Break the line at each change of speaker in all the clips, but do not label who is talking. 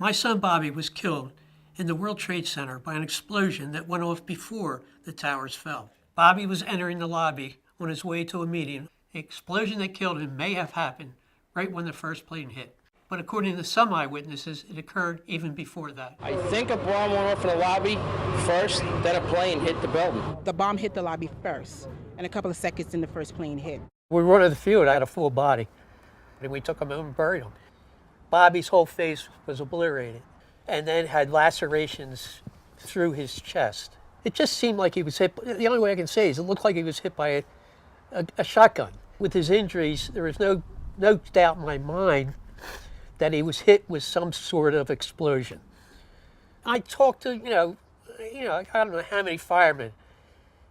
My son Bobby was killed in the World Trade Center by an explosion that went off before the towers fell. Bobby was entering the lobby on his way to a meeting. The explosion that killed him may have happened right when the first plane hit. But according to some eyewitnesses, it occurred even before that.
I think a bomb went off in the lobby first, then a plane hit the building.
The bomb hit the lobby first, and a couple of seconds then the first plane hit.
We were one of the few that had a full body, and we took him home and buried him. Bobby's whole face was obliterated, and then had lacerations through his chest. It just seemed like he was hit. The only way I can say is it looked like he was hit by a shotgun. With his injuries, there was no doubt in my mind that he was hit with some sort of explosion. I talked to, I don't know how many firemen,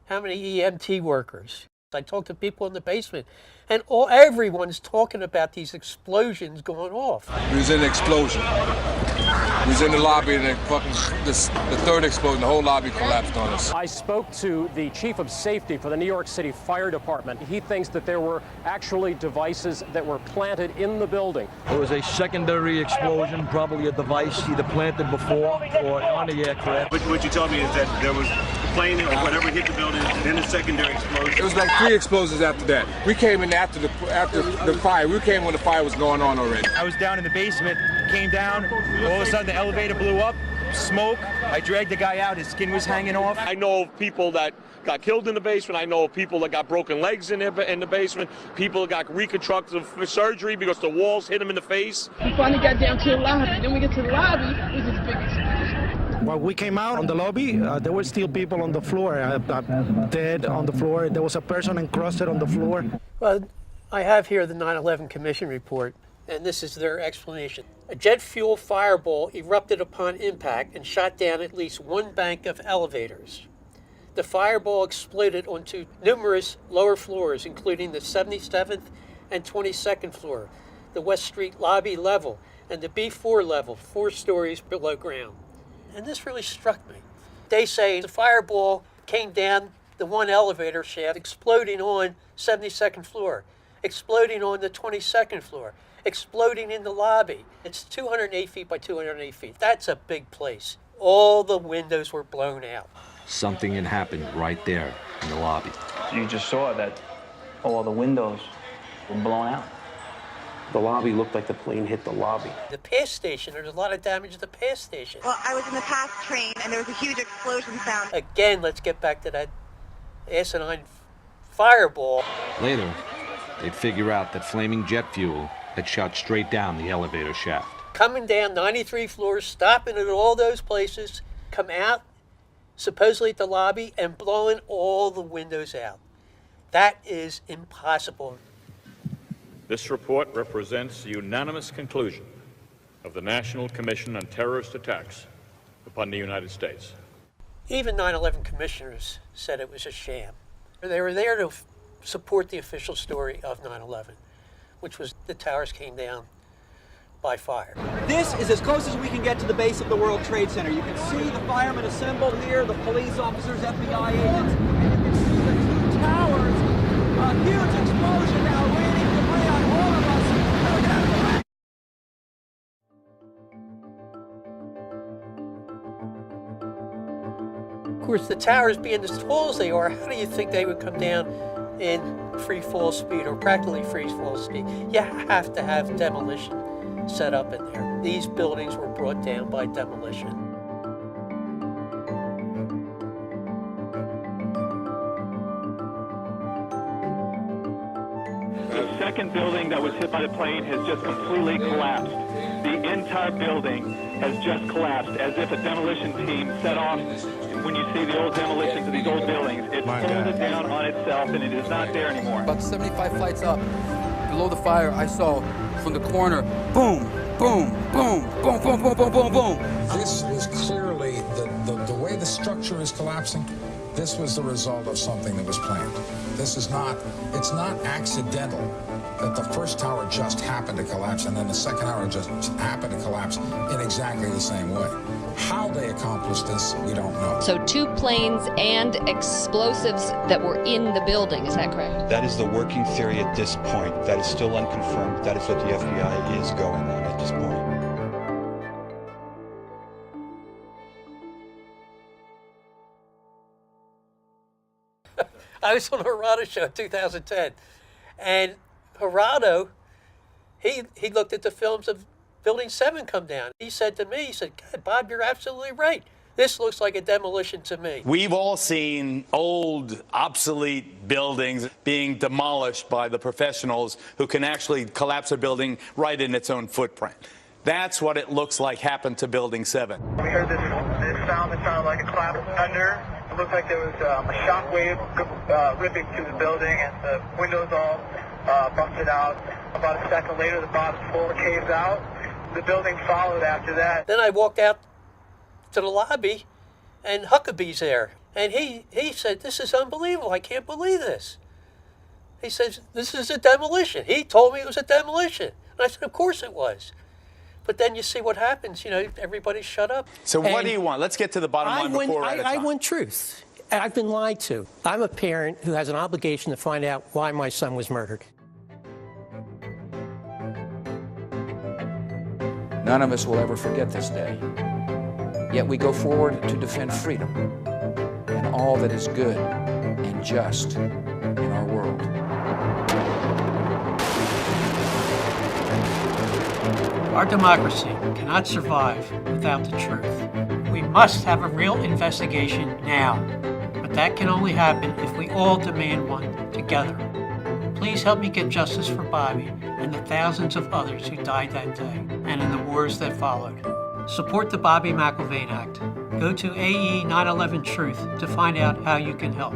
how many EMT workers. I talked to people in the basement, and everyone's talking about these explosions going off.
It was an explosion. We was in the lobby, and the third explosion, the whole lobby collapsed on us.
I spoke to the chief of safety for the New York City Fire Department. He thinks that there were actually devices that were planted in the building.
There was a secondary explosion, probably a device either planted before or on the aircraft.
What you told me is that there was a plane or whatever hit the building, then a secondary explosion.
It was like 3 explosions after that. We came in after the fire. We came when the fire was going on already.
I was down in the basement, came down, all of a sudden the elevator blew up, smoke. I dragged the guy out, his skin was hanging off.
I know of people that got killed in the basement. I know of people that got broken legs in the basement. People that got reconstructive surgery because the walls hit them in the face.
We finally got down to the lobby. Then we get to the lobby, it was this big explosion.
When we came out on the lobby, there were still people on the floor, dead on the floor. There was a person encrusted on the floor.
Well, I have here the 9/11 Commission report, and this is their explanation. A jet fuel fireball erupted upon impact and shot down at least one bank of elevators. The fireball exploded onto numerous lower floors, including the 77th and 22nd floor, the West Street lobby level, and the B4 level, 4 stories below ground. And this really struck me. They say the fireball came down the one elevator shaft, exploding on 72nd floor, exploding on the 22nd floor, exploding in the lobby. It's 208 feet by 208 feet. That's a big place. All the windows were blown out.
Something had happened right there in the lobby.
You just saw that all the windows were blown out. The lobby looked like the plane hit the lobby.
The pass station, there's a lot of damage to the pass station.
Well, I was in the pass train and there was a huge explosion sound.
Again, let's get back to that asinine fireball.
Later, they'd figure out that flaming jet fuel had shot straight down the elevator shaft.
Coming down 93 floors, stopping at all those places, come out, supposedly at the lobby, and blowing all the windows out. That is impossible.
This report represents the unanimous conclusion of the National Commission on Terrorist Attacks upon the United States.
Even 9/11 commissioners said it was a sham. They were there to support the official story of 9/11, which was the towers came down by fire.
This is as close as we can get to the base of the World Trade Center. You can see the firemen assembled here, the police officers, FBI agents, and you can see the 2 towers. A huge explosion now raining debris on all of us.
Of course, the towers being as tall as they are, how do you think they would come down in free fall speed or practically free fall speed? You have to have demolition set up in there. These buildings were brought down by demolition.
The second building that was hit by the plane has just completely collapsed. The entire building has just collapsed as if a demolition team set off. When you see the old demolitions of these old buildings, it folded down on itself and it is not there anymore.
About 75 flights up, below the fire, I saw from the corner, boom, boom, boom, boom, boom, boom, boom, boom, boom.
This is clearly, the way the structure is collapsing, this was the result of something that was planned. It's not accidental that the first tower just happened to collapse and then the second tower just happened to collapse in exactly the same way. How they accomplished this, we don't know.
So 2 planes and explosives that were in the building, is that correct?
That is the working theory at this point. That is still unconfirmed. That is what the FBI is going on at this point.
I was on the Gerardo show in 2010, and Gerardo, he looked at the films of Building 7 come down. He said to me, he said, God, Bob, you're absolutely right. This looks like a demolition to me.
We've all seen old, obsolete buildings being demolished by the professionals who can actually collapse a building right in its own footprint. That's what it looks like happened to Building 7.
We heard this sound that sounded like a clap of thunder. It looked like there was a shockwave ripping through the building, and the windows all busted out. About a second later, the bottom floor caves out. The building followed after that.
Then I walked out to the lobby, and Huckabee's there. And he said, this is unbelievable. I can't believe this. He says, this is a demolition. He told me it was a demolition. And I said, of course it was. But then you see what happens. You know, everybody shut up.
So what do you want? Let's get to the bottom line before we're out of time.
I want truth. I've been lied to. I'm a parent who has an obligation to find out why my son was murdered.
None of us will ever forget this day. Yet we go forward to defend freedom and all that is good and just in our world.
Our democracy cannot survive without the truth. We must have a real investigation now, but that can only happen if we all demand one together. Please help me get justice for Bobby and the thousands of others who died that day and in the wars that followed. Support the Bobby McIlvaine Act. Go to AE 9/11 Truth to find out how you can help.